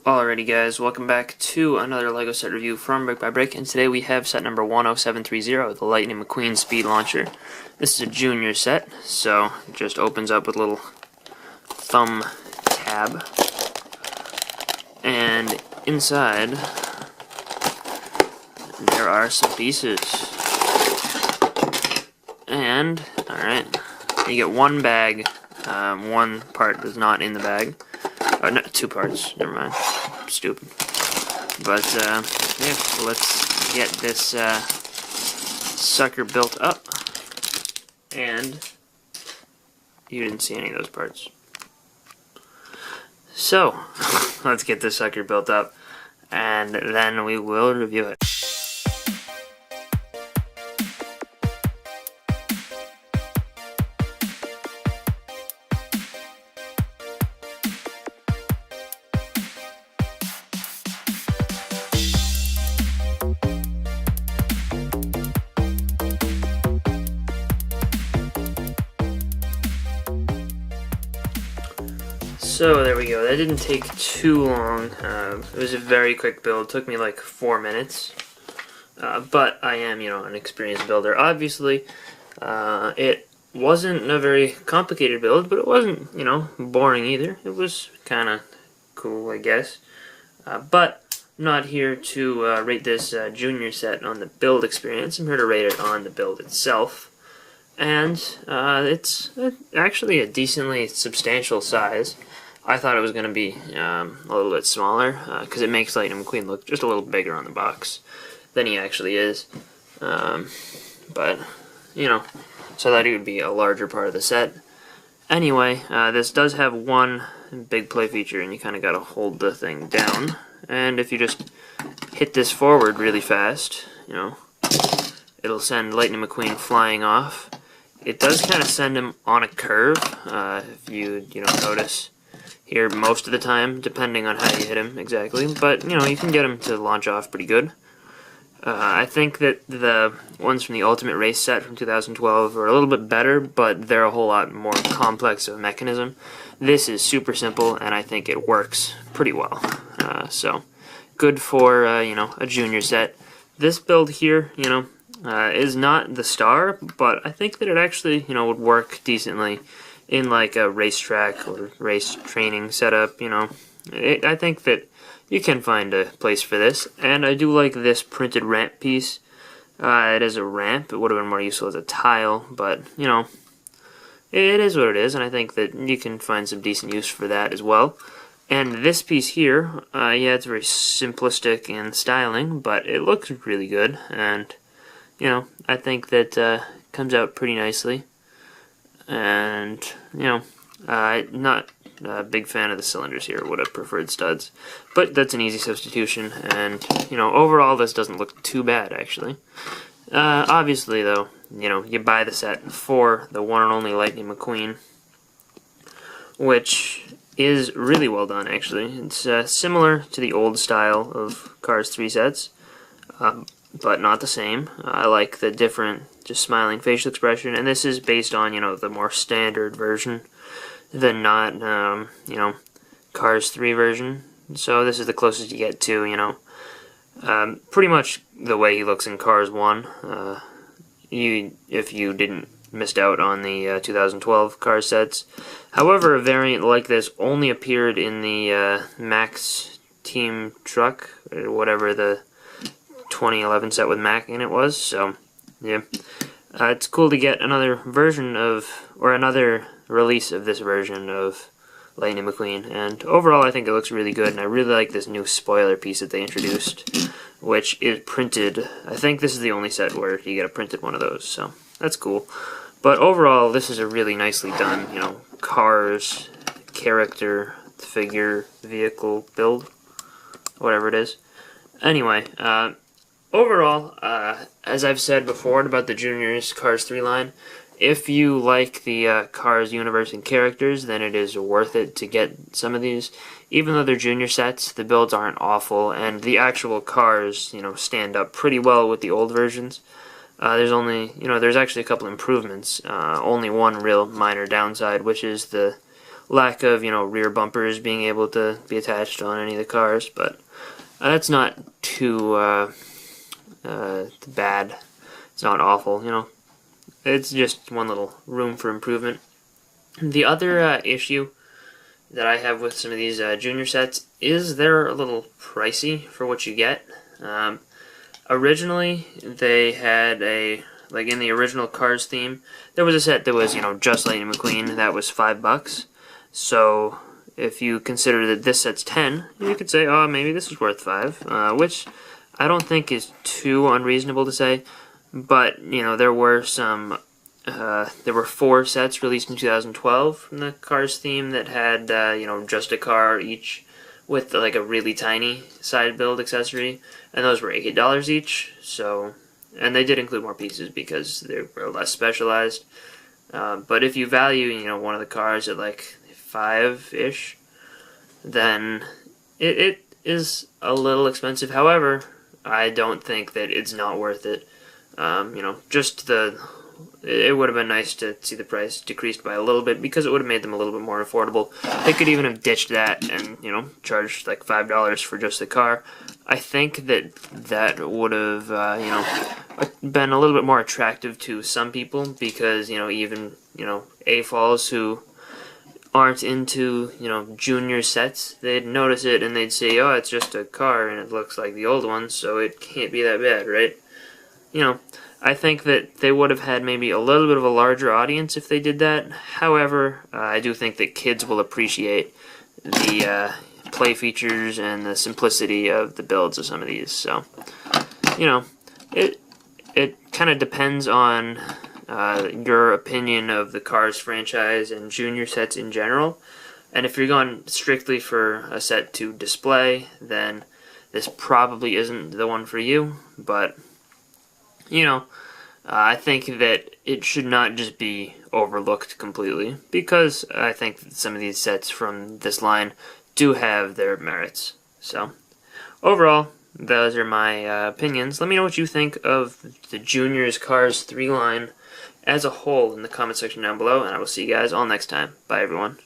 Alrighty guys, welcome back to another LEGO set review from BrickByBrick, and today we have set number 10730, the Lightning McQueen Speed Launcher. This is a junior set, so it just opens up with a little thumb tab, and inside there are some pieces. And, alright, you get one bag, one part is not in the bag. No, two parts, never mind. Stupid. But, yeah, let's get this sucker built up. And you didn't see any of those parts. So, let's get this sucker built up, and then we will review it. So there we go, that didn't take too long. It was a very quick build, it took me like 4 minutes. But I am, an experienced builder. Obviously, it wasn't a very complicated build, but it wasn't, boring either. It was kind of cool, I guess. But I'm not here to rate this junior set on the build experience. I'm here to rate it on the build itself. And it's actually a decently substantial size. I thought it was going to be a little bit smaller, because it makes Lightning McQueen look just a little bigger on the box than he actually is. But, so I thought he would be a larger part of the set. Anyway, this does have one big play feature, and you kind of got to hold the thing down. And if you just hit this forward really fast, it'll send Lightning McQueen flying off. It does kind of send him on a curve, if you notice here most of the time, depending on how you hit him exactly. But, you can get him to launch off pretty good. I think that the ones from the Ultimate Race set from 2012 are a little bit better, but they're a whole lot more complex of a mechanism. This is super simple, and I think it works pretty well. So, good for, a junior set. This build here, is not the star, but I think that it actually, would work decently in like a racetrack or race training setup, I think that you can find a place for this, and I do like this printed ramp piece. It is a ramp. It would have been more useful as a tile, but, it is what it is, and I think that you can find some decent use for that as well. And this piece here, yeah, it's very simplistic in styling, but it looks really good, and I think that comes out pretty nicely. And, I'm not a big fan of the cylinders here, would have preferred studs. But that's an easy substitution, and, overall this doesn't look too bad, actually. Obviously, though, you buy the set for the one and only Lightning McQueen, which is really well done, actually. It's similar to the old style of Cars 3 sets, but not the same. I like the different, just smiling facial expression, and this is based on, the more standard version, the not, Cars 3 version. So this is the closest you get to, pretty much the way he looks in Cars 1. If you didn't missed out on the 2012 Cars sets. However, a variant like this only appeared in the Max Team Truck, or whatever the 2011 set with Mac in it was, so, yeah. It's cool to get another version of, or another release of this version of Lightning McQueen, and overall I think it looks really good, and I really like this new spoiler piece that they introduced, which is printed. I think this is the only set where you get a printed one of those, so that's cool. But overall, this is a really nicely done, Cars, character, figure, vehicle, build, whatever it is. Anyway, overall, as I've said before about the Juniors Cars 3 line, if you like the Cars universe and characters, then it is worth it to get some of these. Even though they're junior sets, the builds aren't awful, and the actual cars, stand up pretty well with the old versions. There's actually a couple improvements. Only one real minor downside, which is the lack of, rear bumpers being able to be attached on any of the cars, but that's not too bad. It's not awful, It's just one little room for improvement. The other issue that I have with some of these junior sets is they're a little pricey for what you get. Originally, they had in the original Cars theme, there was a set that was, just Lightning McQueen, that was $5. So, if you consider that this set's 10, you could say, oh, maybe this is worth 5, which I don't think is too unreasonable to say, but, there were there were 4 sets released in 2012 from the Cars theme that had, just a car each with, a really tiny side build accessory, and those were $8 each, so, and they did include more pieces because they were less specialized, but if you value, one of the cars at, 5-ish, then it is a little expensive. However, I don't think that it's not worth it. It would have been nice to see the price decreased by a little bit because it would have made them a little bit more affordable. They could even have ditched that and, charged $5 for just the car. I think that would have, been a little bit more attractive to some people because, even, AFOLs who aren't into, junior sets, they'd notice it and they'd say, oh, it's just a car and it looks like the old one, so it can't be that bad, right? I think that they would have had maybe a little bit of a larger audience if they did that. However, I do think that kids will appreciate the play features and the simplicity of the builds of some of these. So, it kind of depends on your opinion of the Cars franchise and junior sets in general. And if you're going strictly for a set to display, then this probably isn't the one for you. But I think that it should not just be overlooked completely, because I think that some of these sets from this line do have their merits. So, overall, those are my opinions. Let me know what you think of the Juniors Cars 3 line as a whole in the comment section down below, and I will see you guys all next time. Bye, everyone.